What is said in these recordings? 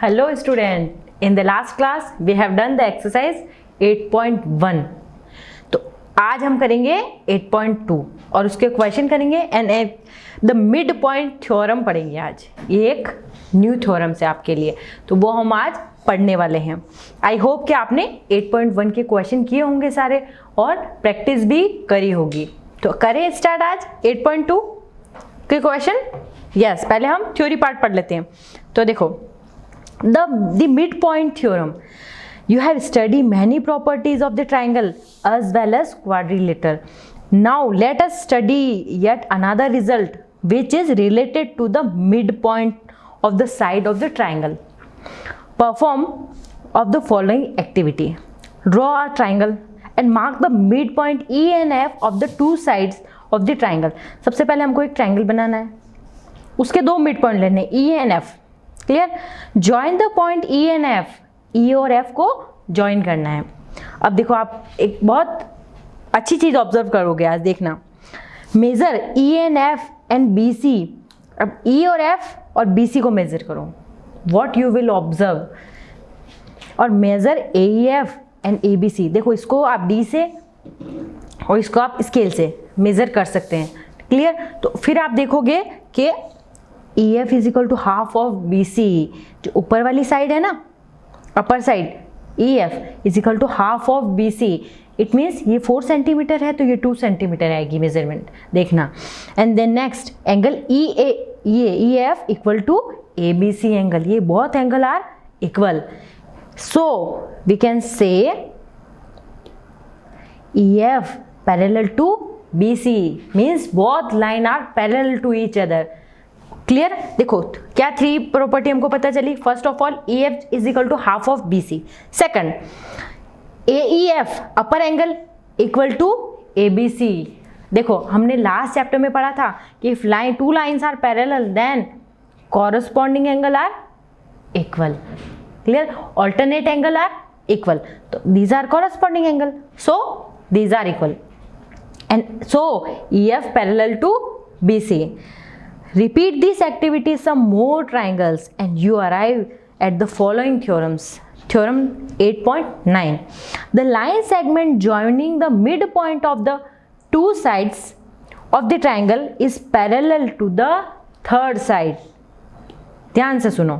Hello student, in the last class we have done the exercise 8.1. तो आज हम करेंगे 8.2 और उसके क्वेश्चन करेंगे and the mid point theorem पढ़ेंगे आज। ये एक न्यू थ्योरम है आपके लिए, तो वो हम आज पढ़ने वाले हैं। आई होप कि आपने 8.1 के क्वेश्चन किए होंगे सारे और प्रैक्टिस भी करी होगी। तो करें स्टार्ट आज 8.2 के क्वेश्चन। यस, पहले हम थ्योरी पार्ट पढ़ लेते हैं। तो देखो, the midpoint theorem, you have studied many properties of the triangle as well as quadrilateral. Now let us study yet another result which is related to the midpoint of the side of the triangle. Perform of the following activity: draw a triangle and mark the midpoint E and F of the two sides of the triangle. सबसे पहले हमको एक triangle बनाना है, उसके दो mid point लेने हैं E and F। Clear? Join the point E and F, E और एफ को ज्वाइन करना है। अब देखो, आप एक बहुत अच्छी चीज ऑब्जर्व करोगे आज, देखना। Measure E and F and B C. अब ई और एफ और बी सी को मेजर करो, व्हाट यू विल ऑब्जर्व। और measure A E F and A B C. देखो, इसको आप डी से और इसको आप स्केल से मेजर कर सकते हैं। क्लियर? तो फिर आप देखोगे कि E F is equal to half of B C. जो ऊपर वाली साइड है ना, upper side, E F is equal to half of B C. It means ये 4 सेंटीमीटर है तो ये 2 सेंटीमीटर आएगी मेजरमेंट, देखना। And then next angle E F equal to A B C angle. ये बहुत angle are equal, so we can say E F parallel to B C, means both line are parallel to each other. Clear? देखो, क्या 3 property हमको पता चली। First of all, E F is equal to half of B C. Second, A E F upper angle equal to A B C. देखो, हमने last chapter में पढ़ा था कि if line 2 lines are parallel then corresponding angle are equal. Clear? Alternate angle are equal, तो these are corresponding angle, so these are equal and so E F parallel to B C. Repeat this activity some more triangles and you arrive at the following theorems. Theorem 8.9. The line segment joining the midpoint of the two sides of the triangle is parallel to the third side. ध्यान से सुनो।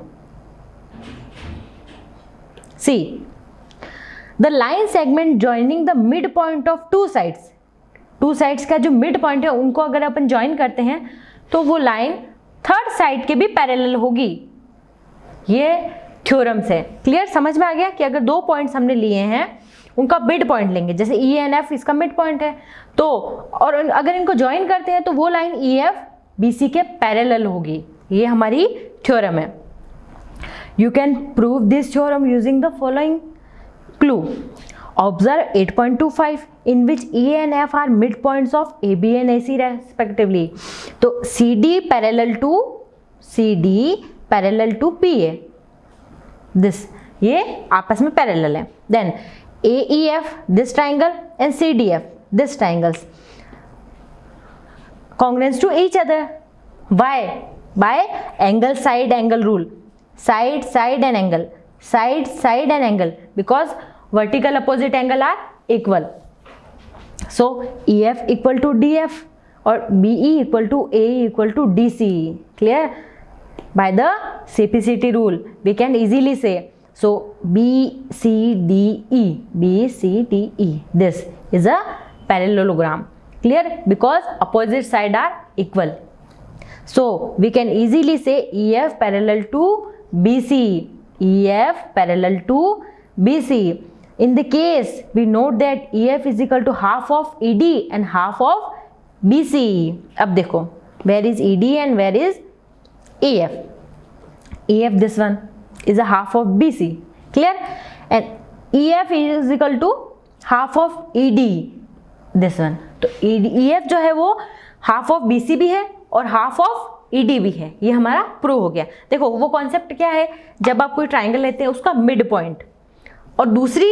See, the line segment joining the midpoint of two sides. Two sides का जो mid point है उनको अगर अपन join करते हैं तो वो लाइन थर्ड साइड के भी पैरेलल होगी। ये थ्योरम्स है। क्लियर? समझ में आ गया कि अगर 2 पॉइंट्स हमने लिए हैं, उनका मिड पॉइंट लेंगे, जैसे ई एंड एफ इसका मिड पॉइंट है, तो और अगर इनको ज्वाइन करते हैं तो वो line E F B C के पैरेलल होगी। ये हमारी थ्योरम है। You can prove this theorem using the following clue. Observe 8.25 in which E and F are midpoints of AB and AC respectively. तो CD parallel to PA. This ये आपस में parallel है। Then AEF this triangle and CDF this triangles congruent to each other. Why? By angle side angle rule. Side and angle. Side and angle. Because vertical opposite angle are equal. So EF equal to DF or BE equal to AE equal to DC. Clear? By the CPCT rule, we can easily say, so BCDE. This is a parallelogram. Clear? Because opposite side are equal. So we can easily say EF parallel to BC. EF parallel to BC. In the case, we note that EF is equal to half of ED and half of BC. अब देखो, where is ED and where is EF? EF, this one, is a half of BC. Clear? And EF is equal to half of ED, this one. तो EF जो है वो half of BC भी है और half of ED भी है। ये हमारा प्रूव हो गया। देखो, वो कॉन्सेप्ट क्या है, जब आप कोई ट्राइंगल लेते हैं उसका मिड पॉइंट और दूसरी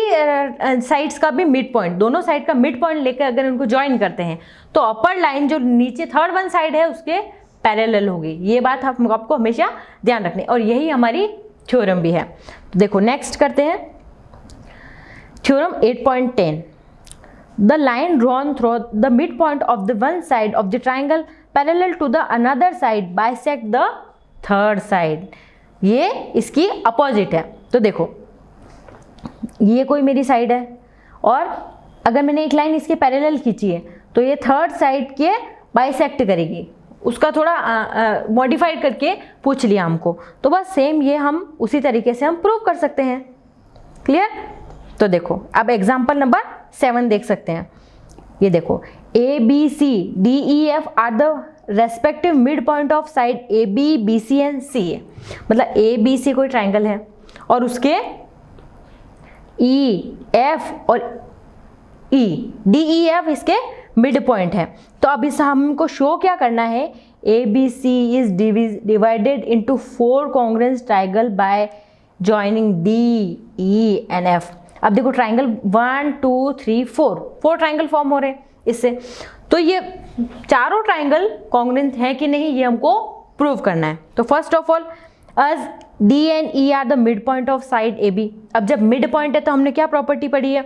साइड्स का भी मिड पॉइंट, दोनों साइड का मिड पॉइंट लेकर अगर उनको ज्वाइन करते हैं तो अपर लाइन जो नीचे थर्ड वन साइड है उसके पैरेलल होगी। ये बात आपको हमेशा ध्यान रखनी, और यही हमारी थ्योरम भी है। तो देखो नेक्स्ट करते हैं theorem 8.10। The line drawn through the mid point of the one side of the triangle parallel to the another side bisect the third side. ये इसकी अपोजिट है। तो देखो ये कोई मेरी साइड है और अगर मैंने एक लाइन इसके पैरेलल खींची है तो ये थर्ड साइड के बाइसेक्ट करेगी। उसका थोड़ा मॉडिफाइड करके पूछ लिया हमको, तो बस सेम ये हम उसी तरीके से हम प्रूव कर सकते हैं। क्लियर? तो देखो अब एग्जांपल नंबर 7 देख सकते हैं। ये देखो A B C D E F are the respective mid point of side A B B C and C A. मतलब ए बी सी कोई ट्राइंगल है और उसके ई एफ और ई डी ई एफ इसके मिड पॉइंट है। तो अब इस हमको शो क्या करना है, A B C is divided into 4 congruent triangle by joining D E and F. अब देखो ट्राइंगल 1 2 3 4 ट्राइंगल फॉर्म हो रहे हैं इससे। तो ये चारों ट्राइंगल कॉन्ग्रुएंट हैं कि नहीं ये हमको प्रूव करना है। तो first of all us D and E are the mid point of side A B. अब जब मिड पॉइंट है तो हमने क्या प्रॉपर्टी पढ़ी है,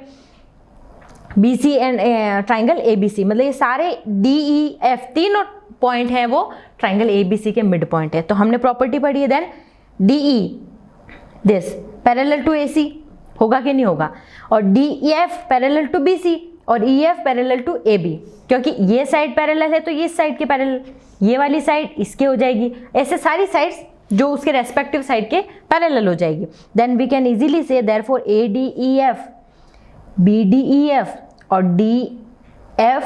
B C and triangle A B C, मतलब ये सारे डी ई एफ तीनों पॉइंट है वो ट्राइंगल ए बी सी के मिड पॉइंट है। तो हमने प्रॉपर्टी पढ़ी है then D E this parallel to A C होगा कि नहीं होगा, और D E F parallel to B C और E F parallel to A B, क्योंकि ये साइड पैरेलल है तो ये साइड के पैरेलल, ये वाली साइड इसके हो जाएगी। ऐसे सारी साइड्स जो उसके रेस्पेक्टिव साइड के पैरेलल हो जाएगी। देन वी कैन इजीली से therefore A D E F B D E F और D F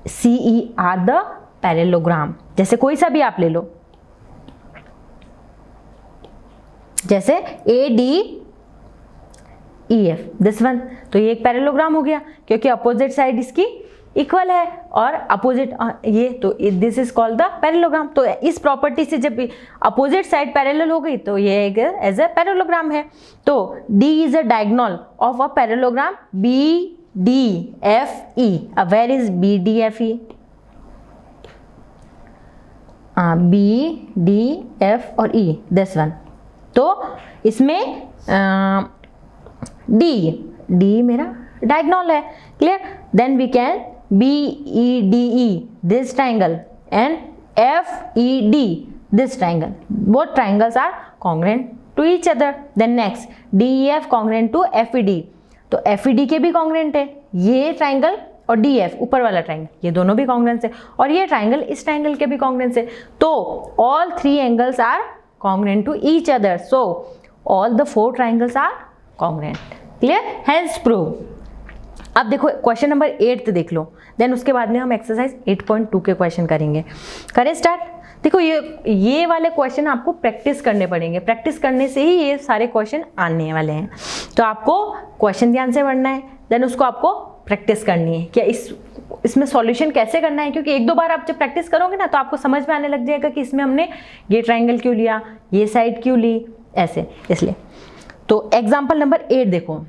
C E are the parallelogram. जैसे कोई सा भी आप ले लो, जैसे A D E F this one, तो ये एक पैरेललोग्राम हो गया क्योंकि अपोजिट साइड इसकी इक्वल है और अपोजिट ये, तो this is called the parallelogram. तो इस प्रॉपर्टी से जब अपोजिट साइड पैरेलल हो गई तो ये एक एज ए पैरेललोग्राम है। तो D is a diagonal of a parallelogram B D F E. अब where is B D F E, B D F और ई दिस वन। तो इसमें डी मेरा डायगोनल है। Clear? Then we can B E D E this triangle and F E D this triangle, both triangles are congruent to each other. Then next D E F congruent to F E D, तो F E D के भी congruent है ये triangle और D F ऊपर वाला triangle, ये दोनों भी कॉन्ग्रुएंट है, और ये ट्राइंगल इस ट्राइंगल के भी कॉन्ग्रुएंट है। तो all 3 angles are congruent to each other, so all the 4 triangles are congruent. Clear? Hence prove. अब देखो क्वेश्चन नंबर 8 देख लो, देन उसके बाद में हम एक्सरसाइज 8.2 के क्वेश्चन करेंगे। करें स्टार्ट? देखो ये वाले क्वेश्चन आपको प्रैक्टिस करने पड़ेंगे, प्रैक्टिस करने से ही ये सारे क्वेश्चन आने वाले हैं। तो आपको क्वेश्चन ध्यान से पढ़ना है, देन उसको आपको प्रैक्टिस करनी है क्या इसमें सॉल्यूशन कैसे करना है, क्योंकि 1-2 बार आप जब प्रैक्टिस करोगे ना तो आपको समझ में आने लग जाएगा कि इसमें हमने ये ट्राइंगल क्यों लिया, ये साइड क्यों ली, ऐसे इसलिए। तो एग्जाम्पल नंबर 8 देखो,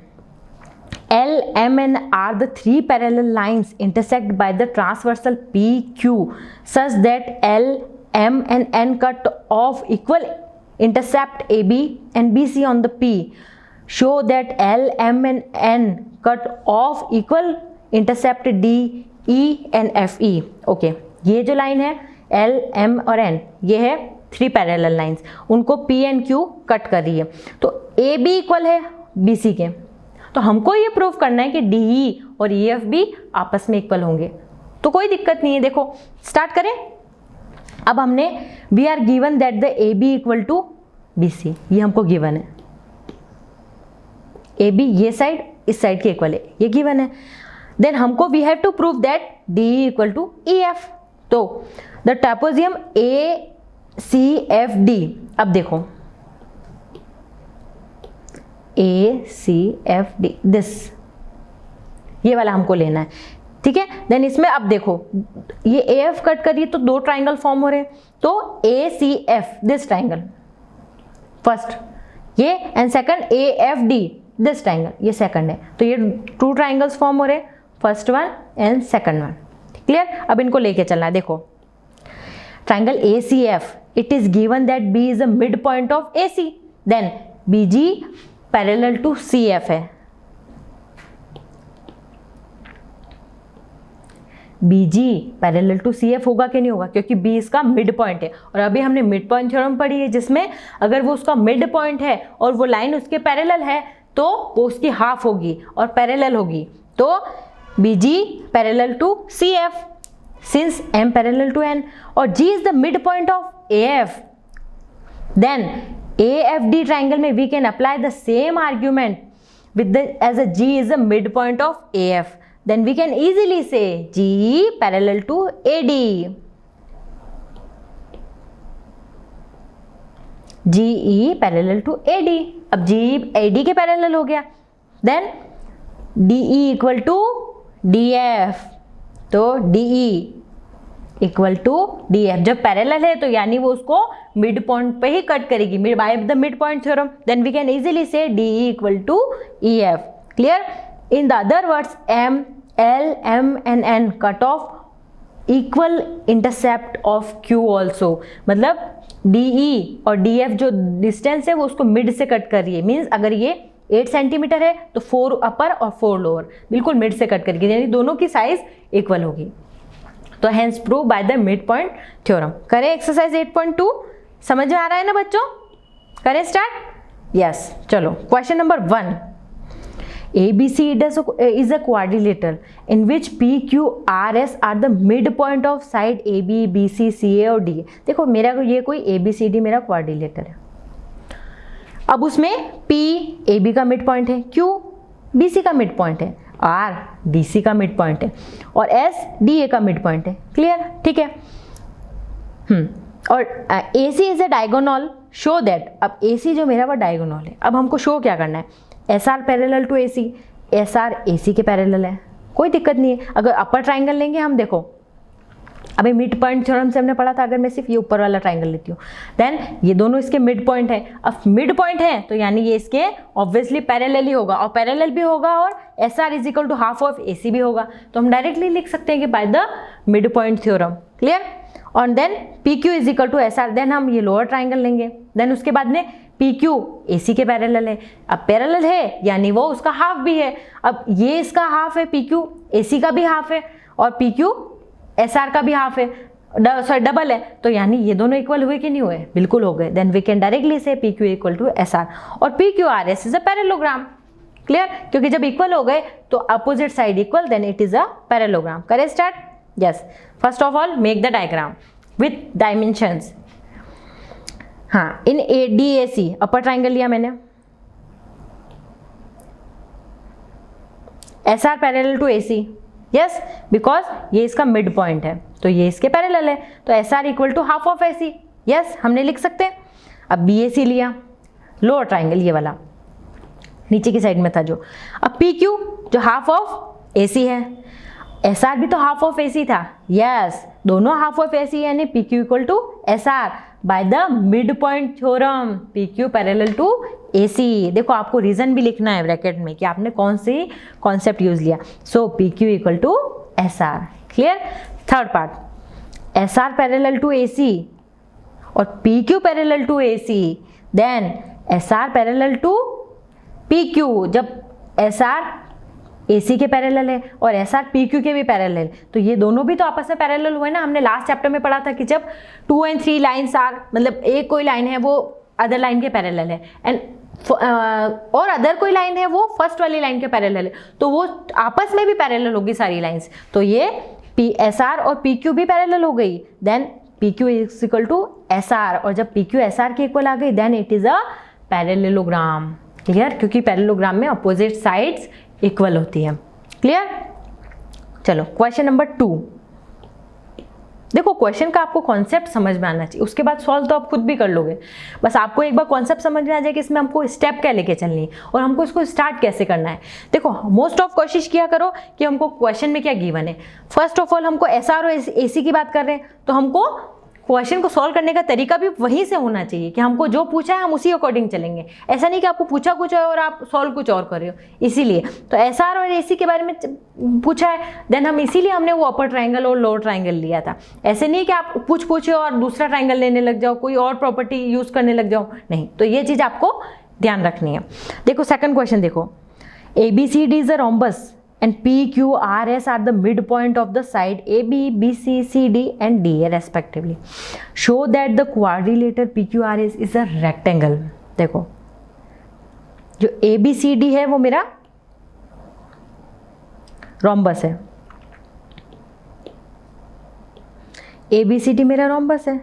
L, M and are the 3 parallel lines intersect by the transversal PQ such that L, M and N cut off equal intercept AB and BC on the P. Show that L, M and N cut off equal intercept D, E and FE. Okay, ये जो line है L, M और N, ये है 3 parallel lines, उनको P and Q cut कर रही है। तो AB इक्वल है BC के, तो हमको ये प्रूव करना है कि DE और EF भी आपस में इक्वल होंगे। तो कोई दिक्कत नहीं है, देखो स्टार्ट करें। अब हमने we are given that the AB equal to BC, ये हमको गिवन है। AB ये साइड इस साइड के इक्वल है, ये गिवन है। देन हमको we have to prove that DE equal to EF। तो द ट्रापेजियम ACFD, अब देखो ACFD दिस, ये वाला हमको लेना है, ठीक है। देन इसमें अब देखो ये AF कट करिए तो 2 ट्राइंगल फॉर्म हो रहे हैं, तो ACF दिस ट्राइंगल फर्स्ट, ये and second AFD this triangle, ये सेकंड है। तो ये 2 ट्राइंगल्स फॉर्म हो रहे हैं, first one and second one. Clear? अब इनको लेके चलना है। देखो triangle ACF, it is given that B is the mid point of AC, then BG parallel to CF है, BG पैरेलल टू CF होगा कि नहीं होगा, क्योंकि B इसका मिड पॉइंट है। और अभी हमने मिड पॉइंट थ्योरम पढ़ी है, जिसमें अगर वो उसका मिड पॉइंट है और वो लाइन उसके पैरेलल है तो वो उसकी हाफ होगी और पैरेलल होगी। तो BG parallel to CF since M parallel to N और G is the mid point of AF, then AFD triangle में we can apply the same argument with the edge a G is the mid point of AF, then we can easily say GE parallel to AD, GE parallel to AD। अब GE AD के parallel हो गया, then DE equal to DF, तो DE equal to DF जब parallel है तो यानी वो उसको मिड पॉइंट पे ही कट करेगी by the mid point theorem, then we can easily say DE equal to EF। Clear? In the other words M, L, M and N cut off equal intercept of Q also, मतलब DE और DF जो distance है वो उसको mid से cut कर रही है। मीन्स अगर ये 8 सेंटीमीटर है तो 4 अपर और 4 लोअर बिल्कुल मिड से कट करेगी, यानी दोनों की साइज इक्वल होगी। तो hence prove by the mid point theorem. करें एक्सरसाइज 8.2, समझ में आ रहा है ना बच्चों? करें स्टार्ट? यस, चलो question number 1। ABC is a quadrilateral in which PQRS are the midpoint of side AB, BC, CA और DA। देखो मेरा ये कोई ABCD मेरा क्वाड्रिलेटरल है। अब उसमें P AB का मिड पॉइंट है, Q BC का मिड पॉइंट है, R DC का मिड पॉइंट है और S DA का मिड पॉइंट है। क्लियर? ठीक है। और AC is a diagonal, show that. अब AC जो मेरा वो डायगोनल है। अब हमको शो क्या करना है? SR parallel to AC, SR AC के पैरेलल है, कोई दिक्कत नहीं है। अगर अपर ट्राइंगल लेंगे हम, देखो अभी मिड पॉइंट थ्योरम से हमने पढ़ा था, अगर मैं सिर्फ ये ऊपर वाला ट्राइंगल लेती हूँ देन ये दोनों इसके मिड पॉइंट है। अब मिड पॉइंट है तो यानी ये इसके ऑब्वियसली पैरेलल ही होगा, और पैरेलल भी होगा और SR is equal to half of AC भी होगा। तो हम डायरेक्टली लिख सकते हैं कि by the mid point theorem. Clear? और then PQ is equal to SR, then हम ये लोअर ट्राइंगल लेंगे, देन उसके बाद में PQ AC के पैरेलल है। अब पैरेलल है यानी वो उसका हाफ भी है। अब ये इसका हाफ है, PQ AC का भी हाफ है और PQ SR का भी हाफ है, सॉरी डबल है, तो यानी ये दोनों इक्वल हुए कि नहीं हुए? बिल्कुल हो गए। देन वी कैन डायरेक्टली से PQ इक्वल टू SR और PQRS is a parallelogram. Clear? क्योंकि जब इक्वल हो गए तो opposite side equal, then it is a parallelogram. करें start? Yes. First of all make the diagram with dimensions. हाँ, in ADAC upper triangle लिया मैंने, SR parallel to AC, yes, because ये इसका मिड पॉइंट है तो ये इसके पैरेलल है, तो SR equal to half of AC, yes हमने लिख सकते हैं। अब BAC लिया, लोअर ट्राइंगल ये वाला नीचे की साइड में था जो। अब PQ जो हाफ ऑफ AC है, SR भी तो हाफ ऑफ AC था, यस दोनों हाफ ऑफ AC यानी PQ equal to SR by the mid point theorem, PQ parallel to AC। देखो आपको रीजन भी लिखना है ब्रैकेट में कि आपने कौन सी कॉन्सेप्ट यूज लिया। So PQ equal to SR। Clear? Third part, SR parallel to AC और PQ parallel to AC, then SR parallel to PQ। जब SR AC के पैरेलल है और SR PQ के भी पैरेलल है तो ये दोनों भी तो आपस में पैरेलल हुए ना। हमने लास्ट चैप्टर में पढ़ा था कि जब 2 and 3 लाइन्स आर, मतलब एक कोई लाइन है वो अदर लाइन के पैरेलल है एंड और अदर कोई लाइन है वो फर्स्ट वाली लाइन के पैरेलल है, तो वो आपस में भी पैरेलल होगी सारी लाइन्स। तो ये SR और PQ भी पैरेलल हो गई, then PQ is equal to SR, और जब PQ SR के इक्वल आ गई then it is a parallelogram. Clear? क्योंकि पैरेललोग्राम में अपोजिट साइड्स इक्वल होती है। क्लियर? चलो क्वेश्चन नंबर 2। देखो क्वेश्चन का आपको कॉन्सेप्ट समझ में आना चाहिए, उसके बाद सॉल्व तो आप खुद भी कर लोगे। बस आपको एक बार कॉन्सेप्ट समझ में आ जाए कि इसमें हमको स्टेप क्या लेके चलनी है और हमको इसको स्टार्ट कैसे करना है। देखो मोस्ट ऑफ कोशिश किया करो कि हमको क्वेश्चन में क्या गिवन है। फर्स्ट ऑफ ऑल हमको SR और AC की बात कर रहे हैं तो हमको क्वेश्चन को सॉल्व करने का तरीका भी वहीं से होना चाहिए कि हमको जो पूछा है हम उसी अकॉर्डिंग चलेंगे। ऐसा नहीं कि आपको पूछा कुछ है और आप सॉल्व कुछ और कर रहे हो। इसीलिए तो SR और AC के बारे में पूछा है, देन हम इसीलिए हमने वो अपर ट्राइंगल और लोअर ट्राइंगल लिया था। ऐसे नहीं कि आप पूछे और दूसरा ट्राइंगल लेने लग जाओ, कोई और प्रॉपर्टी यूज करने लग जाओ, नहीं। तो ये चीज़ आपको ध्यान रखनी है। देखो सेकंड क्वेश्चन देखो, ABCD is a rhombus and PQRS are the midpoint of the side AB, BC, CD and DA respectively. Show that the quadrilateral PQRS is a rectangle. देखो जो ABCD है वो मेरा rhombus है, ABCD मेरा rhombus है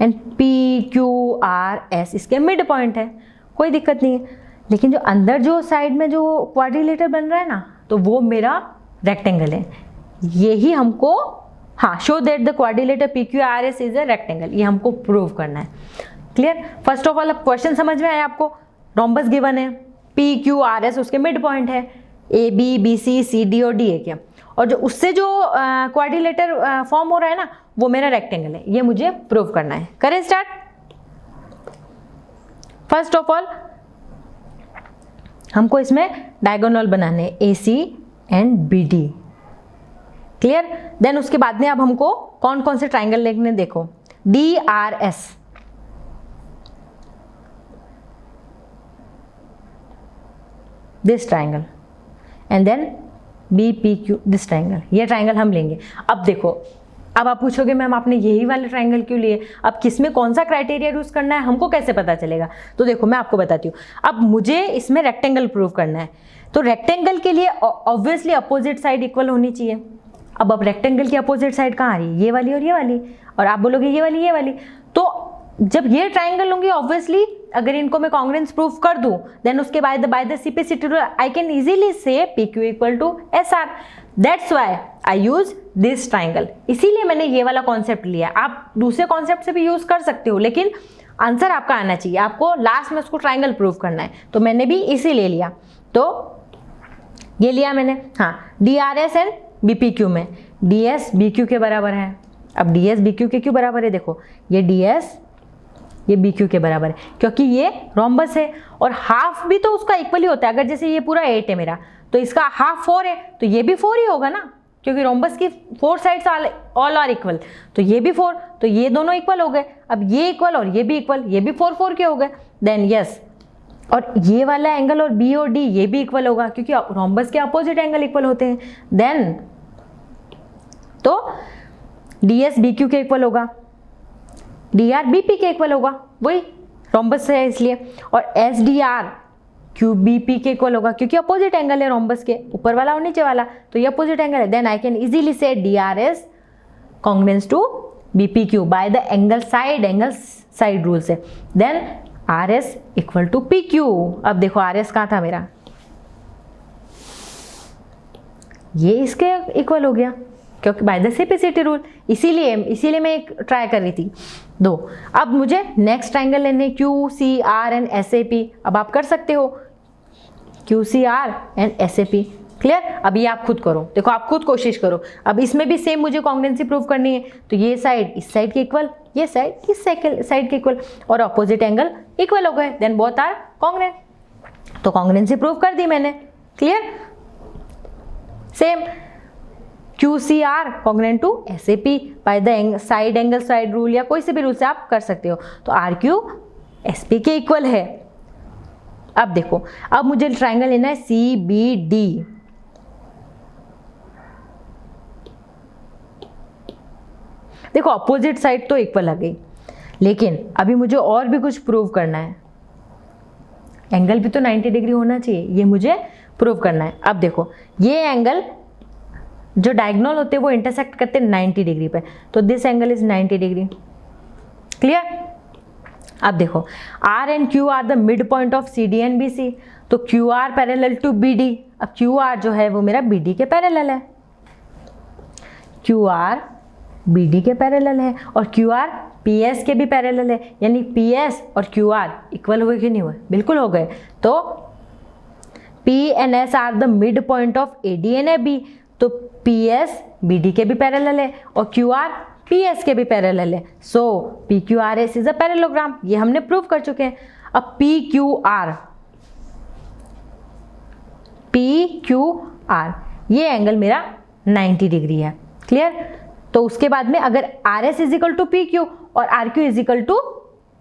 and PQRS इसके mid point है, कोई दिक्कत नहीं है। लेकिन जो अंदर जो साइड में जो क्वाड्रिलेटर बन रहा है ना, तो वो मेरा रेक्टेंगल है। यही हमको, हाँ, show that the quadrilateral PQRS is a rectangle, ये हमको प्रूव करना है। क्लियर? फर्स्ट ऑफ ऑल अब क्वेश्चन समझ में आया आपको, रोम्बस गिवन है, PQRS उसके मिड पॉइंट है, AB, BC, CD और DA के, और जो उससे जो क्वाड्रिलेटर फॉर्म हो रहा है ना, वो मेरा रेक्टेंगल है। ये मुझे प्रूव करना है। करें स्टार्ट। फर्स्ट ऑफ ऑल हमको इसमें डायगोनल बनाने हैं AC and BD। Clear? Then उसके बाद में अब हमको कौन कौन से ट्राइंगल लिखने, देखो DRS, this triangle and then BPQ, this triangle, ये ट्राइंगल हम लेंगे। अब देखो, अब आप पूछोगे मैम आपने यही वाले ट्राइंगल क्यों लिए, अब किस में कौन सा क्राइटेरिया यूज करना है, हमको कैसे पता चलेगा? तो देखो मैं आपको बताती हूँ। अब मुझे इसमें रेक्टेंगल प्रूव करना है, तो रेक्टेंगल के लिए ऑब्वियसली अपोजिट साइड इक्वल होनी चाहिए। अब रेक्टेंगल की अपोजिट साइड कहाँ आ रही है? ये वाली और ये वाली, और आप बोलोगे ये वाली ये वाली। तो जब ये ट्राइंगल होंगे ऑब्वियसली अगर इनको मैं कॉन्ग्रुएंस प्रूफ कर दूं, देन उसके बाद by the CP/CD rule I can easily से PQ equal to SR। That's why I use this triangle. इसीलिए मैंने ये वाला कॉन्सेप्ट लिया। आप दूसरे कॉन्सेप्ट से भी यूज कर सकते हो, लेकिन आंसर आपका आना चाहिए, आपको लास्ट में उसको ट्राइंगल प्रूफ करना है। तो मैंने भी इसी ले लिया, तो ये लिया मैंने। हाँ, DRS एंड BPQ में DS BQ के बराबर है। अब DS BQ के क्यों बराबर है? देखो ये DS ये BQ के बराबर है, क्योंकि ये रोम्बस है और हाफ भी तो उसका इक्वल ही होता है। अगर जैसे ये पूरा 8 है मेरा, तो इसका हाफ 4 है, तो ये भी 4 ही होगा ना, क्योंकि रोम्बस की 4 साइड्स ऑल आर इक्वल। तो ये भी 4, तो ये दोनों इक्वल हो गए। अब ये इक्वल और ये भी इक्वल, ये भी 4 4 के हो गए। देन यस, और ये वाला एंगल और B और D ये भी इक्वल होगा, क्योंकि रोम्बस के अपोजिट एंगल इक्वल होते हैं। देन तो DS BQ के इक्वल होगा, DR BP के इक्वल होगा, वही रोम्बस है इसलिए। और SDR QBP के इक्वल होगा, क्योंकि अपोजिट एंगल है रोम्बस के, ऊपर वाला और नीचे वाला, तो ये अपोजिट एंगल है। देन आई कैन इजीली से DRS congruence to BPQ by the angle side rule से। Then RS equal to PQ। अब देखो RS कहाँ था मेरा, ये इसके इक्वल हो गया, क्योंकि बाय द CP/CD रूल। इसीलिए मैं एक ट्राई कर रही थी दो। अब मुझे नेक्स्ट ट्राइंगल लेने QCR एंड SAP। अब आप कर सकते हो QCR एंड SAP। क्लियर? अब ये आप खुद करो, देखो आप खुद कोशिश करो। अब इसमें भी सेम मुझे कॉन्ग्रुएंसी प्रूव करनी है, तो ये साइड इस साइड के इक्वल, ये साइड इस साइड के इक्वल, और अपोजिट एंगल इक्वल हो गए। देन बोथ आर कॉन्ग्रुएंट, तो कॉन्ग्रुएंसी प्रूव कर दी मैंने। Clear? Same QCR congruent to SAP by the side angle side rule, या कोई से भी रूल से आप कर सकते हो। तो RQ SP के इक्वल है। अब देखो, अब मुझे ट्राइंगल लेना है CBD। देखो अपोजिट साइड तो इक्वल आ गई, लेकिन अभी मुझे और भी कुछ प्रूव करना है। एंगल भी तो 90 डिग्री होना चाहिए, ये मुझे प्रूव करना है। अब देखो ये एंगल जो डायगोनल होते हैं वो इंटरसेक्ट करते हैं 90 डिग्री पे, तो this angle is 90 degree. Clear? अब देखो R and Q are the mid point of CD and BC, तो QR पैरेलल टू BD। अब QR जो है वो मेरा BD के पैरेलल है, QR BD के पैरेलल है, और QR PS के भी पैरेलल है, यानी PS और QR इक्वल हुए कि नहीं हुए? बिल्कुल हो गए। तो P and S are the mid point of AD and AB, तो PS BD के भी पैरेलल है और QR PS के भी पैरेलल है। सो PQRS इज अ पैरेललोग्राम, ये हमने प्रूव कर चुके हैं। अब PQR ये एंगल मेरा 90 डिग्री है। क्लियर? तो उसके बाद में अगर RS is equal to PQ और RQ is equal to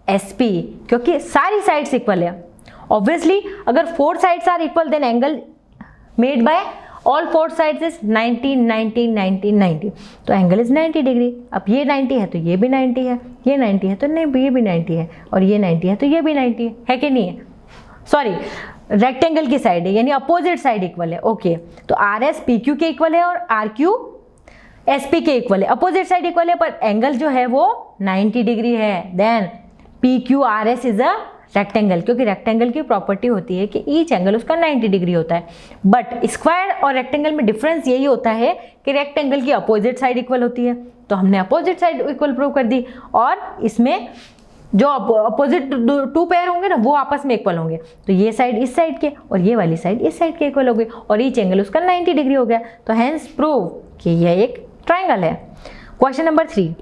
S P, क्योंकि सारी साइड्स इक्वल है। ऑब्वियसली अगर 4 sides are equal then angle made by all 4 sides is 90 90 90 90, तो एंगल इज 90 डिग्री। अब ये 90 है तो ये भी 90 है, ये 90 है तो नहीं ये भी 90 है, और ये 90 है तो ये भी 90 है कि नहीं है? सॉरी, रेक्टेंगल की साइड है यानी अपोजिट साइड इक्वल है। ओके, तो आर एस पी क्यू के इक्वल है और आर क्यू एस पी के इक्वल है, अपोजिट साइड इक्वल है, पर एंगल जो है वो 90 डिग्री है। Then P Q R S is a rectangle, क्योंकि रेक्टेंगल की प्रॉपर्टी होती है कि ईच एंगल उसका 90 डिग्री होता है। बट स्क्वायर और रेक्टेंगल में डिफरेंस यही होता है कि रेक्टेंगल की अपोजिट साइड इक्वल होती है, तो हमने अपोजिट साइड इक्वल प्रूव कर दी, और इसमें जो अपोजिट 2 पेयर होंगे ना वो आपस में इक्वल होंगे, तो ये साइड इस साइड के और ये वाली साइड इस साइड के इक्वल हो गई, और ईच एंगल उसका 90 डिग्री हो गया, तो हैंस प्रूव कि यह एक ट्राइंगल है। Question number 3,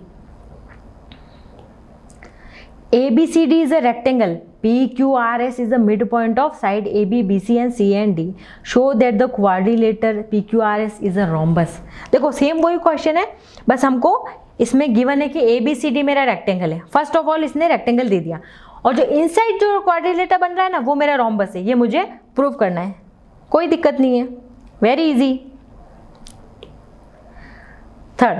ABCD is a rectangle. PQRS is the midpoint of side AB, BC and C and D. Show that the quadrilateral PQRS is a rhombus. देखो same वही question है, बस हमको इसमें गिवन है कि ABCD मेरा रेक्टेंगल है। फर्स्ट ऑफ ऑल इसने रेक्टेंगल दे दिया, और जो इनसाइड जो क्वाड्रिलेटर बन रहा है ना वो मेरा रोम्बस है, ये मुझे प्रूव करना है। कोई दिक्कत नहीं है, very easy. Third,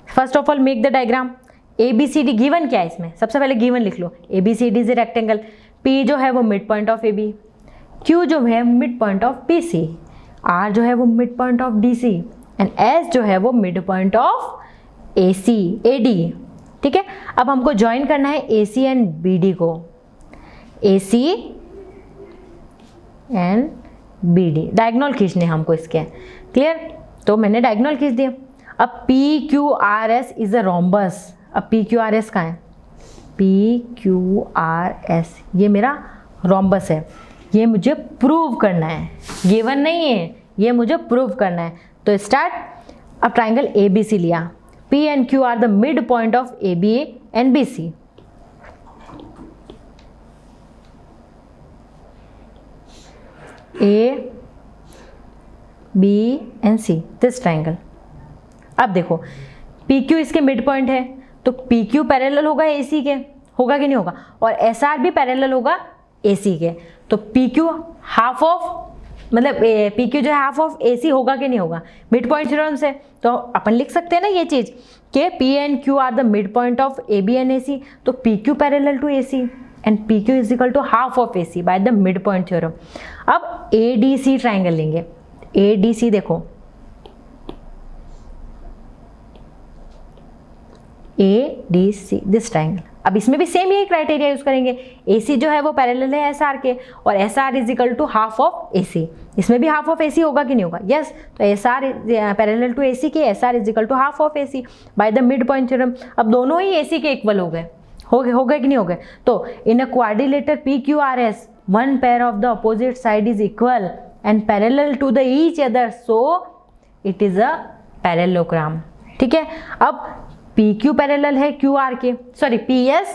first of all make the diagram. ABCD given क्या है इसमें, सबसे पहले गिवन लिख लो। ABCD is a rectangle, P जो है वो mid point of AB, Q जो है mid point of BC, R जो है वो mid point of DC and S जो है वो मिड पॉइंट ऑफ AD। ठीक है, अब हमको ज्वाइन करना है AC एंड BD को, AC एंड BD, डायगोनल खींचने हमको इसके। क्लियर, तो मैंने डायगोनल खींच दिया। अब PQRS इज अ रोम्बस। अब PQRS कहाँ है? PQRS ये मेरा रोम्बस है, ये मुझे प्रूव करना है, गिवन नहीं है, ये मुझे प्रूव करना है। तो स्टार्ट। अब ट्राइंगल ABC लिया, P and Q are the mid point of AB and BC। A, B and C, this triangle. अब देखो PQ इसके मिड पॉइंट है, तो PQ पैरेलल होगा AC के, होगा कि नहीं होगा, और SR भी पैरेलल होगा AC के, तो PQ हाफ ऑफ, मतलब PQ जो है हाफ ऑफ AC होगा कि नहीं होगा मिड पॉइंट थ्योरम से। तो अपन लिख सकते हैं ना ये चीज़ कि P and Q are the mid point of AB and AC, तो PQ parallel to AC and PQ is equal to half of AC by the mid point theorem. अब ADC ट्राइंगल लेंगे। ADC देखो, ADC this triangle. अब इसमें भी same यही criteria use करेंगे, AC जो है वो पैरेलल है SR के, और SR is equal to half of AC। इसमें भी हाफ ऑफ AC होगा कि नहीं होगा? यस, तो SR पैरेलल टू AC के, SR is equal to half of AC by the mid point theorem. अब दोनों ही AC के इक्वल हो गए कि नहीं हो गए? तो in a quadrilateral PQRS one pair of the opposite side is equal and parallel to the each other, so it is a parallelogram. ठीक है, अब PQ पैरेलल है QR के, सॉरी PS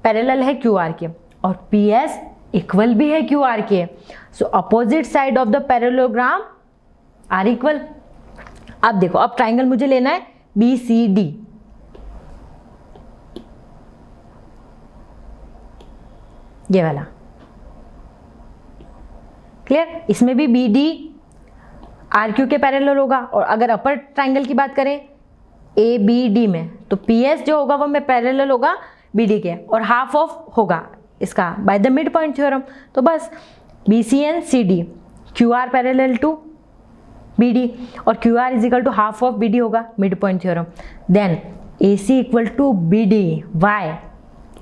पैरेलल है QR के, और PS इक्वल भी है QR के, so opposite side of the parallelogram are equal. अब देखो, अब ट्राइंगल मुझे लेना है BCD। ये वाला क्लियर, इसमें भी BD RQ के पैरेलल होगा, और अगर अपर ट्राइंगल की बात करें ABD में, तो PS जो होगा वो में पैरेलल होगा BD के, और हाफ ऑफ होगा इसका by the mid point theorem. तो बस BC and CD, QR parallel to BD और QR is equal to half of BD होगा mid point theorem. Then AC equal to BD, why?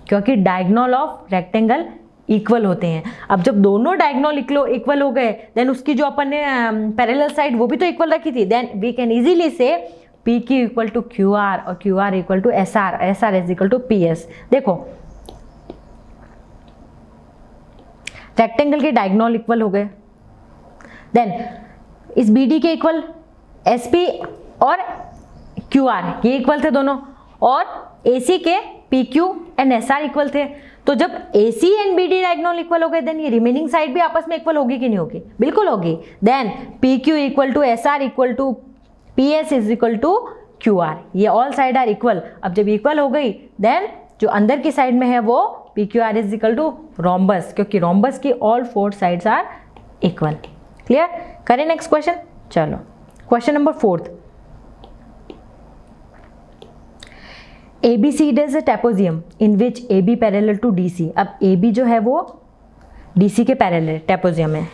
क्योंकि diagonal of rectangle equal होते हैं। अब जब दोनों डायगोनल इक्वल हो गए, देन उसकी जो अपन ने पैरेलल साइड वो भी तो इक्वल रखी थी, देन वी कैन इजीली से PQ इक्वल टू QR और QR equal to SR, SR is equal to PS। देखो रेक्टेंगल के डायगोनल इक्वल हो गए, देन इस BD के इक्वल SP और QR, ये इक्वल थे दोनों, और AC के PQ एंड SR इक्वल थे। तो जब AC and BD diagonal equal हो गए, देन ये रिमेनिंग साइड भी आपस में इक्वल होगी कि नहीं होगी? बिल्कुल होगी। Then PQ equal to SR equal to PS is equal to QR, ये ऑल साइड आर इक्वल। अब जब इक्वल हो गई, देन जो अंदर की साइड में है वो PQR is equal to rhombus, क्योंकि रोम्बस की all 4 sides are equal. Clear? करें नेक्स्ट क्वेश्चन। चलो question number 4th, ABCD is a trapezium in which AB parallel to DC। अब AB जो है वो DC के पैरेलल ट्रेपेजियम है,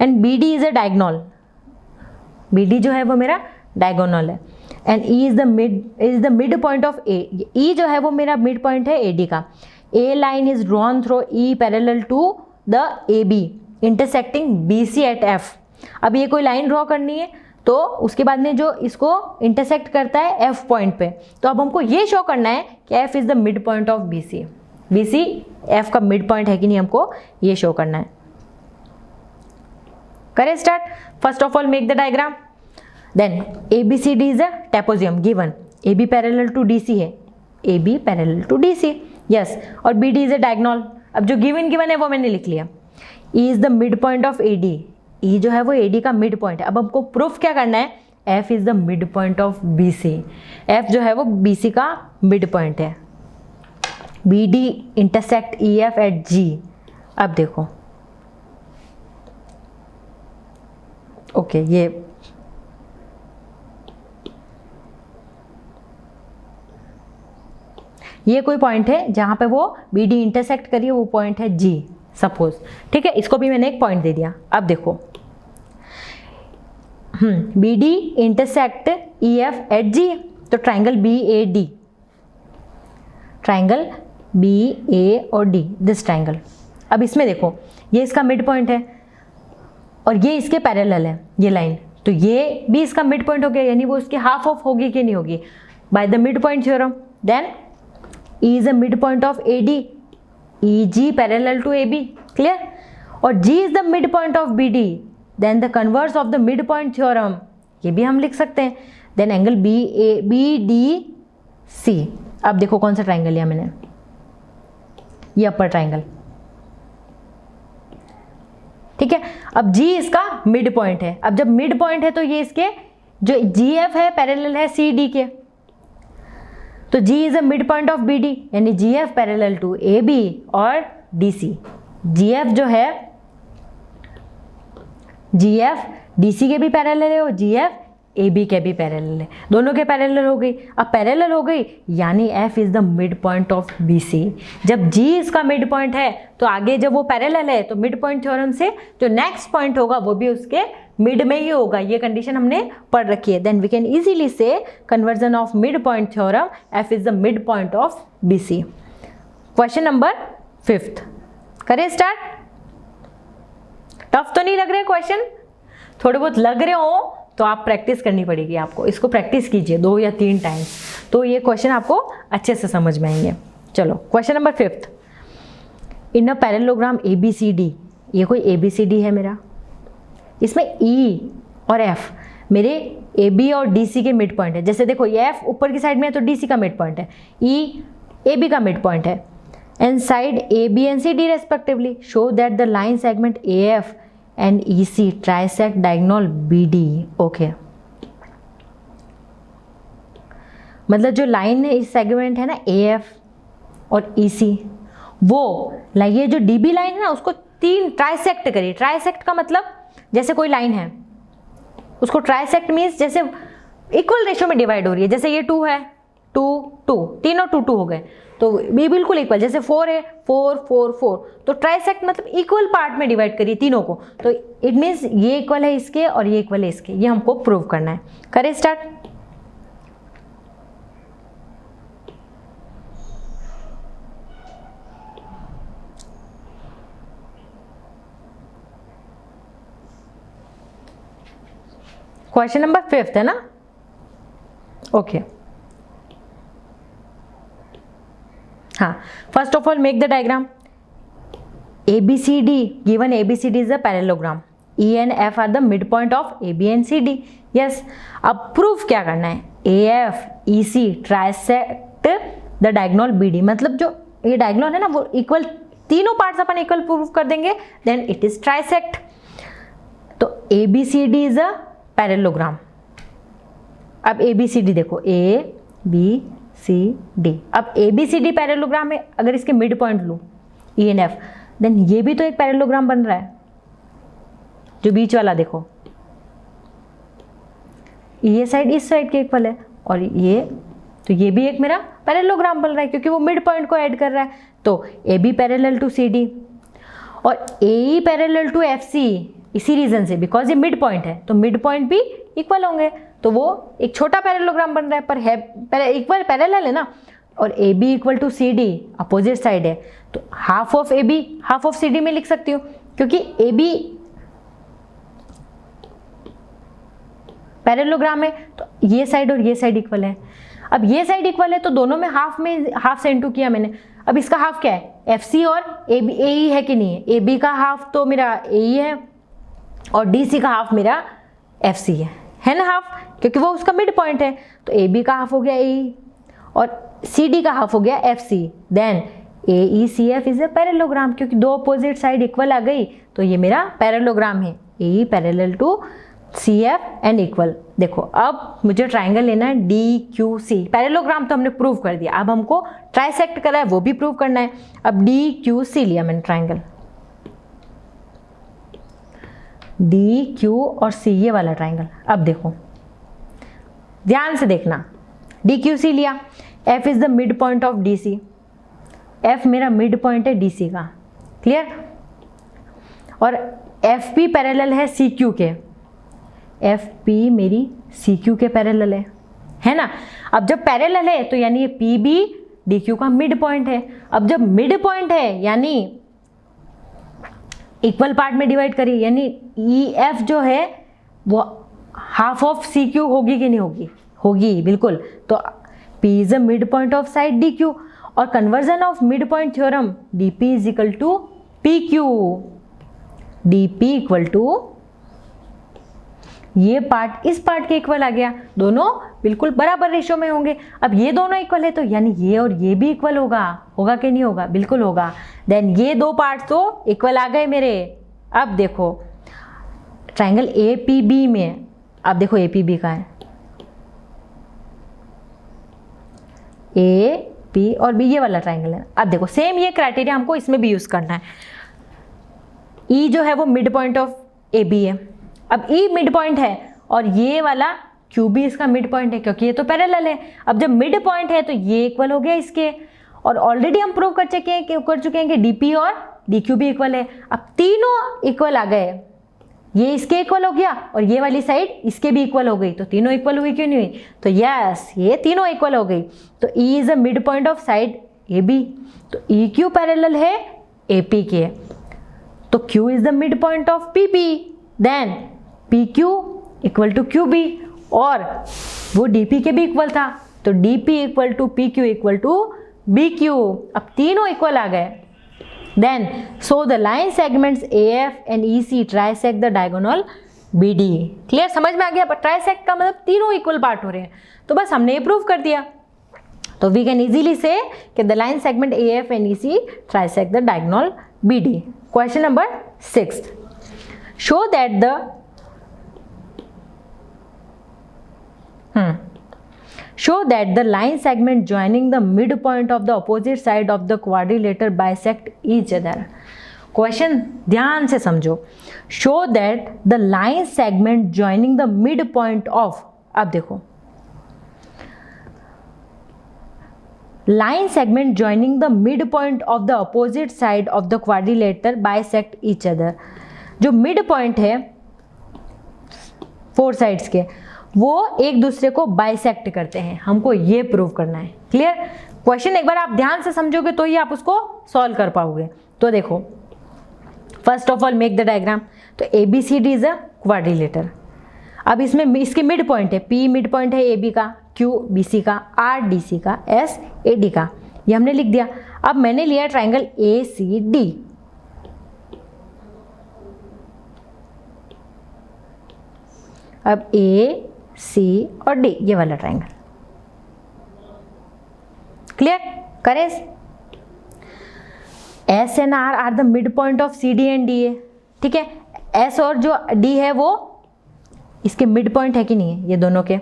and BD is a diagonal, BD जो है वो मेरा डायगोनल है, and E is the mid point of A। E जो है वो मेरा मिड पॉइंट है AD का। A line is drawn through E parallel to the AB intersecting BC at F। अब ये कोई लाइन ड्रॉ करनी है तो उसके बाद में जो इसको इंटरसेक्ट करता है F पॉइंट पे, तो अब हमको ये शो करना है कि F is the mid point of BC। BC F का मिड पॉइंट है कि नहीं, हमको ये शो करना है। करें start. First of all make the diagram. Then ABCD is a trapezium given, AB parallel to DC है, AB parallel to DC, yes, और BD इज अ डायगोनल। अब जो गिवन है वो मैंने लिख लिया। E is the mid point of AD, E जो है वो AD का मिड पॉइंट है। अब हमको प्रूफ क्या करना है, F is the mid point of BC, F जो है वो BC का मिड पॉइंट है। BD intersect EF at G। अब देखो ओके, ये कोई पॉइंट है जहां पे वो BD इंटरसेक्ट करिए, वो पॉइंट है G सपोज, ठीक है, इसको भी मैंने एक पॉइंट दे दिया। अब देखो BD intersect EF at G, तो ट्राइंगल BAD, ट्राइंगल BA और D, दिस ट्राइंगल। अब इसमें देखो ये इसका मिड पॉइंट है और ये इसके पैरेलल है ये लाइन, तो ये भी इसका मिड पॉइंट हो गया, यानी वो इसकी हाफ ऑफ होगी कि नहीं होगी, by the mid point theorem. Then E is a midpoint of AD, EG parallel to AB, clear? और G is the midpoint of BD, then the converse of the midpoint theorem, ये भी हम लिख सकते हैं। then angle BDC। अब देखो कौन सा ट्राइंगल लिया मैंने, ये अपर ट्राइंगल, ठीक है। अब G इसका मिड पॉइंट है। अब जब मिड पॉइंट है तो ये इसके जो GF है पैरेलल है CD के, तो G is a mid point of BD, यानी GF पैरेलल टू AB और DC। GF जो है GF DC के भी पैरेलल है और GF AB के भी पैरेलल है, दोनों के पैरेलल हो गई। अब पैरेलल हो गई यानी F is the mid point of BC। जब G इसका मिड पॉइंट है तो आगे जब वो पैरेलल है तो मिड पॉइंट थ्योरम से जो नेक्स्ट पॉइंट होगा वो भी उसके मिड में ही होगा, ये कंडीशन हमने पढ़ रखी है। देन वी कैन इजीली से conversion of mid point theorem, F is the mid point of BC। Question number 5th, करें स्टार्ट। टफ तो नहीं लग रहे क्वेश्चन? थोड़े बहुत लग रहे हो तो आप प्रैक्टिस करनी पड़ेगी आपको, इसको प्रैक्टिस कीजिए 2 या 3 टाइम्स, तो ये क्वेश्चन आपको अच्छे से समझ में आएंगे। चलो question number 5th, in a parallelogram ABCD, ये कोई ABCD है मेरा, इसमें E और F मेरे AB और DC के मिड पॉइंट है। जैसे देखो ये F ऊपर की साइड में है तो DC का मिड पॉइंट है, E AB का मिड पॉइंट है, and side AB and CD respectively. Show that the line segment AF and EC trisect diagonal BD। Okay, मतलब जो लाइन है इस सेगमेंट है ना AF और EC, वो ये जो DB लाइन है ना उसको 3 ट्राइसेक्ट करिए। ट्राइसेक्ट का मतलब जैसे कोई लाइन है उसको ट्राइसेक्ट मीन्स जैसे इक्वल रेशियो में डिवाइड हो रही है, जैसे ये 2 है 2 2, तीनों 2 2 हो गए तो ये बिल्कुल इक्वल, जैसे 4 है 4 4 4, तो ट्राइसेक्ट मतलब इक्वल पार्ट में डिवाइड करिए तीनों को, तो इट मीन्स ये इक्वल है इसके और ये इक्वल है इसके, ये हमको प्रूव करना है। करें स्टार्ट। क्वेश्चन नंबर 5th है ना, ओके। हाँ, first of all make the diagram. ABCD, given ABCD is a parallelogram, E and F are the midpoint of AB and CD। Yes, अब प्रूफ क्या करना है, AF EC trisect the diagonal BD, मतलब जो ये diagonal है ना वो इक्वल, तीनों पार्ट्स अपन इक्वल प्रूफ कर देंगे, देन इट इज ट्राइसेक्ट। तो ABCD इज अ पैरेललोग्राम। अब ABCD देखो A B सी डी। अब A B C D parallelogram है, अगर इसके मिड पॉइंट लूँ ई एन एफ, देन ये भी तो एक पैरेललोग्राम बन रहा है, जो बीच वाला देखो ये साइड इस साइड के इक्वल है, और ये तो ये भी एक मेरा पैरेललोग्राम बन रहा है क्योंकि वो मिड पॉइंट को ऐड कर रहा है। तो A B parallel to C D और A E parallel to F C, इसी रीजन से बिकॉज ये मिड पॉइंट है तो मिड पॉइंट भी इक्वल होंगे, तो वो एक छोटा पैरेललोग्राम बन रहा है पर है इक्वल पैरेलल है ना। और A B equal to C D opposite side है, तो half of A B half of C D में लिख सकती हूँ क्योंकि ए बी पैरेललोग्राम है तो ये साइड और ये साइड इक्वल है। अब ये साइड इक्वल है तो दोनों में हाफ से इनटू किया मैंने। अब इसका हाफ क्या है, एफ सी और ए बी ए ई है कि नहीं है, ए बी का हाफ तो मेरा ए ई है और डी सी का हाफ मेरा एफ सी है ना हाफ, क्योंकि वो उसका मिड पॉइंट है। तो ए बी का हाफ हो गया ए ई और सी डी का हाफ हो गया F C, then A E C F is a parallelogram, क्योंकि दो अपोजिट साइड इक्वल आ गई तो ये मेरा पैरेललोग्राम है, A E parallel to C F and equal. देखो अब मुझे ट्राइंगल लेना है डी क्यू सी, पैरेललोग्राम तो हमने प्रूव कर दिया, अब हमको ट्राइसेक्ट करा है वो भी प्रूव करना है। अब डी क्यू सी लिया मैंने ट्राइंगल, डी क्यू और सी ये वाला ट्राइंगल। अब देखो ध्यान से देखना, डी क्यू सी लिया, F is the mid point of D C, F मेरा मिड पॉइंट है डी सी का, क्लियर। और एफ पी पैरेलल है सी क्यू के, एफ पी मेरी सी क्यू के पैरेलल है ना। अब जब पैरेलल है तो यानी ये पी बी डी क्यू का मिड पॉइंट है। अब जब मिड पॉइंट है यानी इक्वल पार्ट में डिवाइड करिए, यानी ई एफ जो है वो हाफ ऑफ सी क्यू होगी कि नहीं होगी, होगी बिल्कुल। तो P is a mid point of side D Q, और conversion of mid point theorem D P is equal to P Q, D P equal to ये पार्ट इस पार्ट के इक्वल आ गया, दोनों बिल्कुल बराबर रेशो में होंगे। अब ये दोनों इक्वल है तो यानी ये और ये भी इक्वल होगा, होगा कि नहीं होगा, बिल्कुल होगा। देन ये दो पार्ट तो इक्वल आ गए मेरे। अब देखो ट्राइंगल ए पी बी में, अब देखो ए पी बी का है, ए पी और बी ये वाला ट्राइंगल है। अब देखो सेम ये क्राइटेरिया हमको इसमें भी यूज करना है। ई जो है वो mid point of A B है, अब ई मिड पॉइंट है और ये वाला क्यू भी इसका मिड पॉइंट है क्योंकि ये तो पैरेलल है। अब जब मिड पॉइंट है तो ये इक्वल हो गया इसके, और ऑलरेडी हम प्रूव कर चुके हैं कि डीपी और डीक्यू भी इक्वल है। अब तीनों इक्वल आ गए, ये इसके इक्वल हो गया और ये वाली साइड इसके भी इक्वल हो गई, तो तीनों इक्वल हुई क्यों नहीं हुई, तो यस ये तीनों इक्वल हो गई। तो E is a mid point of side A B, तो ई क्यू पैरेलल है ए पी के, तो Q is the mid point of P P, then P Q equal to Q B, और वो डी पी के भी equal था तो D P equal to P Q equal to B Q. अब तीनों इक्वल आ गए। Then so the line segments A F and E C trisect the diagonal B D. Clear, समझ में आ गया। ट्राइसेक्ट का मतलब तीनों इक्वल पार्ट हो रहे हैं, तो बस हमने ये प्रूव कर दिया। तो वी कैन इजीली से कि the line segment A F and E C trisect the diagonal B D. Question number 6, show that the show that the line segment joining the midpoint of the opposite side of the quadrilateral bisect each other. Question ध्यान से समझो। show that the line segment joining the midpoint of, अब देखो line segment joining the midpoint of the opposite side of the quadrilateral bisect each other। जो midpoint है 4 sides के, वो एक दूसरे को बाइसेक्ट करते हैं, हमको ये प्रूव करना है। क्लियर, क्वेश्चन एक बार आप ध्यान से समझोगे तो ही आप उसको सॉल्व कर पाओगे। तो देखो first of all make the diagram. तो A B C D is a quadrilateral. अब इसमें इसके मिड पॉइंट है, पी मिड पॉइंट है ए बी का, क्यू बी सी का, आर डी सी का, एस ए डी का, ये हमने लिख दिया। अब मैंने लिया ट्राइंगल ए सी डी। अब ए सी और डी ये वाला ट्राइंगल, क्लियर करें। S and R the mid point of C D and D A, ठीक है। एस और जो डी है वो इसके मिड पॉइंट है कि नहीं है, ये दोनों के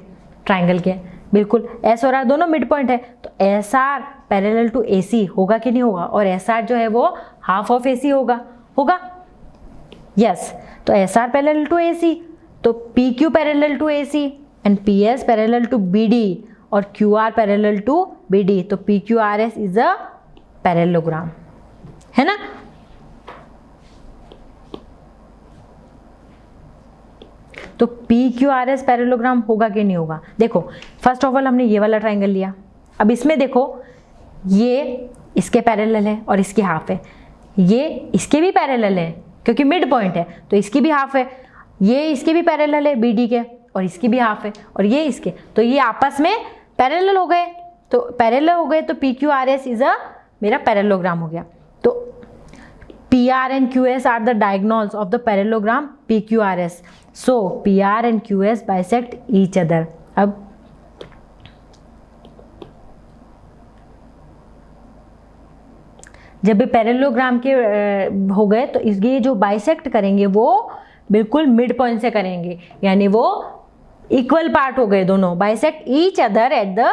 ट्राइंगल के बिल्कुल एस और आर दोनों मिड पॉइंट है, तो S R parallel to A C होगा कि नहीं होगा, और एस आर जो है वो हाफ ऑफ ए सी होगा, होगा यस। तो S R parallel to A C, तो P Q parallel to A C and P S parallel to B D और Q R parallel to B D, तो P Q R S is a parallelogram, है ना। तो P Q R S parallelogram होगा कि नहीं होगा। देखो फर्स्ट ऑफ ऑल हमने ये वाला ट्राइंगल लिया, अब इसमें देखो ये इसके पैरेलल है और इसकी हाफ है, ये इसके भी पैरेलल है क्योंकि मिड पॉइंट है, तो इसकी भी हाफ है, ये इसके भी पैरेलल है बी डी के और इसकी भी हाफ है, और ये इसके, तो ये आपस में पैरेलल हो गए, तो पैरेलल हो गए, तो P Q R S is अ मेरा पैरेललोग्राम हो गया। तो P R and Q S R the diagonals of the parallelogram P Q R S, so P R and Q S bisect each other. अब जब भी पैरेललोग्राम के हो गए तो ये जो बाइसेक्ट करेंगे वो बिल्कुल मिड पॉइंट से करेंगे, यानी वो इक्वल पार्ट हो गए दोनों, bisect each other at the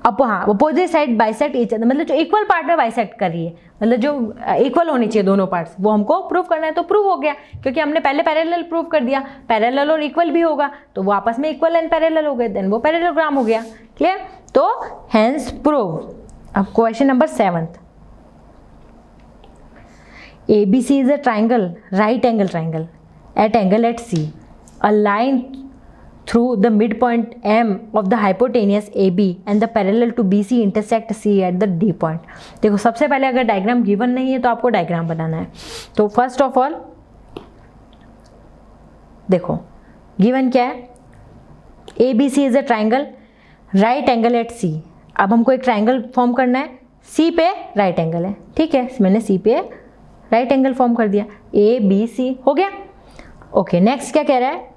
opposite side bisect each other, मतलब जो इक्वल पार्ट में बाइसेक्ट कर रही है, मतलब जो इक्वल होनी चाहिए दोनों पार्ट्स, वो हमको प्रूव करना है, तो प्रूव हो गया क्योंकि हमने पहले पैरेलल प्रूव कर दिया, पैरेलल और इक्वल भी होगा, तो वो आपस में इक्वल एंड पैरेलल हो गए, देन वो पैरेललोग्राम हो गया। क्लियर, तो हेंस प्रूव। अब question number 7th, ABC is a triangle, right angle triangle at angle at C. A line through the midpoint M of the hypotenuse AB and the parallel to BC intersect C at the D point. देखो सबसे पहले अगर diagram given नहीं है तो आपको diagram बनाना है। तो फर्स्ट ऑफ ऑल देखो गिवन क्या है, ABC is a triangle, right angle at C. अब हमको एक ट्राइंगल फॉर्म करना है, C पे राइट एंगल है, ठीक है, मैंने C पे राइट एंगल फॉर्म कर दिया, ABC हो गया। ओके नेक्स्ट क्या कह रहा है,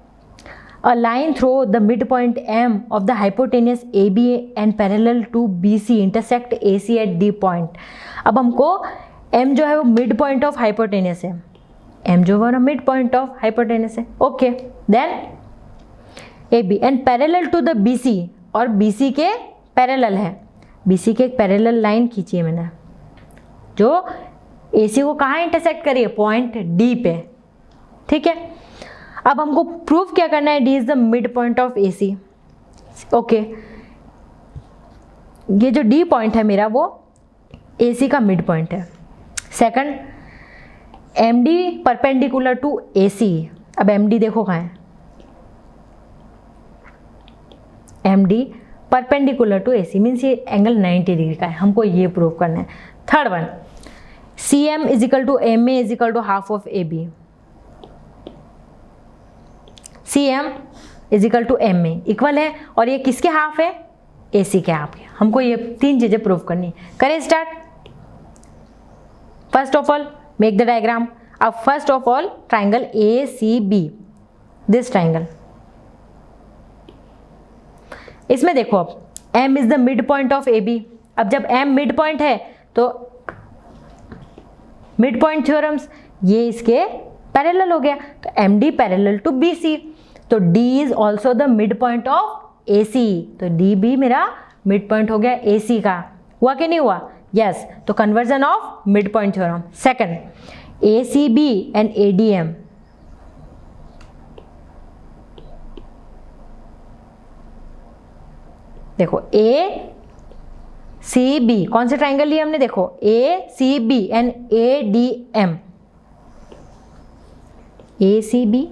a line through the mid point M of the hypotenuse AB and parallel to BC intersect AC at D point. अब हमको M जो है वो मिड पॉइंट ऑफ हाइपोटेनियस है, M जो है मिड पॉइंट ऑफ हाइपोटेनियस है, okay. Then AB and parallel to the BC, और BC के पैरेलल है, BC के एक पैरेलल लाइन खींची है मैंने जो AC को कहाँ इंटरसेक्ट करी है, पॉइंट D पे, ठीक है। अब हमको प्रूफ क्या करना है, D is the mid point of AC, okay. ये जो D पॉइंट है मेरा वो AC का मिड पॉइंट है। Second, MD perpendicular to AC, अब MD देखो कहाँ है, MD perpendicular to AC means ये एंगल 90 डिग्री का है, हमको ये प्रूव करना है। Third one, CM is equal to MA is equal to half of AB, CM is equal to MA equal है, और ये किसके हाफ है, AC के हाफ है। हमको ये तीन चीजें प्रूव करनी, करें start. First of all make the diagram. अब first of all triangle ACB, this triangle, इसमें देखो अब M is the mid point of AB। अब जब M मिड पॉइंट है तो मिड पॉइंट थ्योरम्स ये इसके पैरेलल हो गया, तो MD पैरेलल टू BC, तो D is also the mid point of AC, तो D भी मेरा मिड पॉइंट हो गया AC का, हुआ कि नहीं हुआ, यस। तो conversion of mid point theorem. Second, ACB and ADM, देखो ACB कौन से ट्राइंगल लिए हमने, देखो ACB and ADM, ACB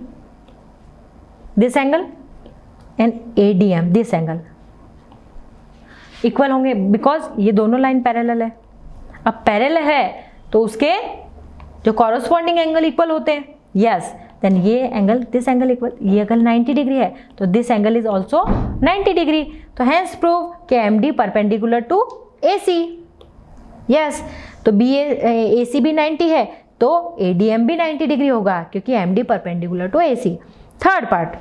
this angle and ADM this angle equal होंगे बिकॉज ये दोनों लाइन पैरेलल है। अब पैरेलल है तो उसके जो कॉरस्पॉन्डिंग एंगल इक्वल होते हैं, यस। देन ये एंगल दिस एंगल इक्वल, ये एंगल 90 डिग्री है तो this angle is also 90 degree, तो हेंस प्रूव कि MD perpendicular to AC, yes. तो ACB 90 है तो ADM भी 90 डिग्री होगा क्योंकि MD perpendicular to AC। Third part,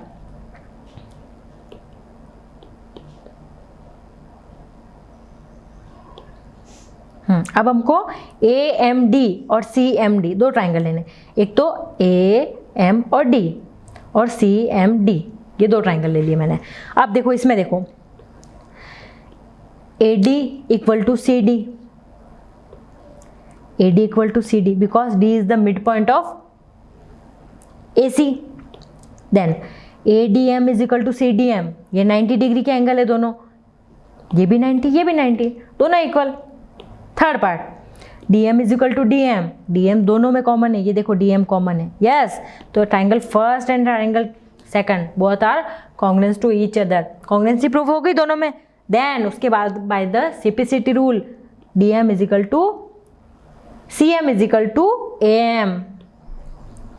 अब हमको AMD और CMD दो ट्राइंगल लेने, एक तो AM और D और CMD, ये 2 ट्राइंगल ले लिए मैंने। अब देखो इसमें देखो AD equal to CD, AD equal to CD because D is the mid point of AC। Then ADM is equal to CDM, ये 90 डिग्री के एंगल है दोनों, ये भी 90 ये भी 90, दोनों इक्वल। Third part DM is equal to DM, DM दोनों में कॉमन है, ये देखो DM कॉमन है, यस। तो triangle first and triangle second both are congruent to each other, congruency proof हो गई दोनों में। देन उसके बाद by the CPCT rule DM is equal to CM is equal to AM,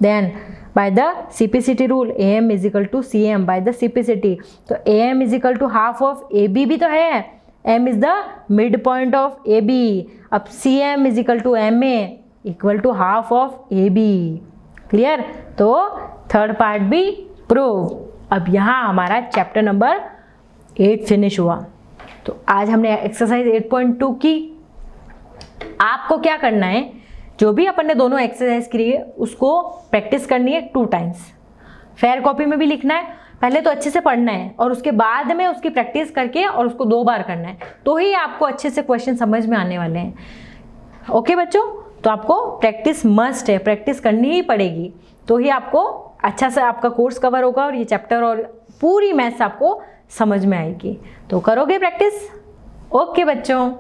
then by the CPCT rule AM is equal to CM by the CPCT, तो AM is equal to half of AB भी तो है, M is the mid point of AB, अब CM is equal to MA equal to half of AB, clear. तो third part भी prove. अब यहाँ हमारा चैप्टर नंबर 8 फिनिश हुआ। तो आज हमने एक्सरसाइज 8.2 की। आपको क्या करना है, जो भी अपन ने दोनों एक्सरसाइज की है उसको प्रैक्टिस करनी है 2 टाइम्स। फेयर कॉपी में भी लिखना है, पहले तो अच्छे से पढ़ना है और उसके बाद में उसकी प्रैक्टिस करके और उसको 2 बार करना है, तो ही आपको अच्छे से क्वेश्चन समझ में आने वाले हैं। ओके बच्चों, तो आपको प्रैक्टिस मस्ट है, प्रैक्टिस करनी ही पड़ेगी, तो ही आपको अच्छा से आपका कोर्स कवर होगा और ये चैप्टर और पूरी मैथ्स आपको समझ में आएगी। तो करोगे प्रैक्टिस? ओके बच्चों।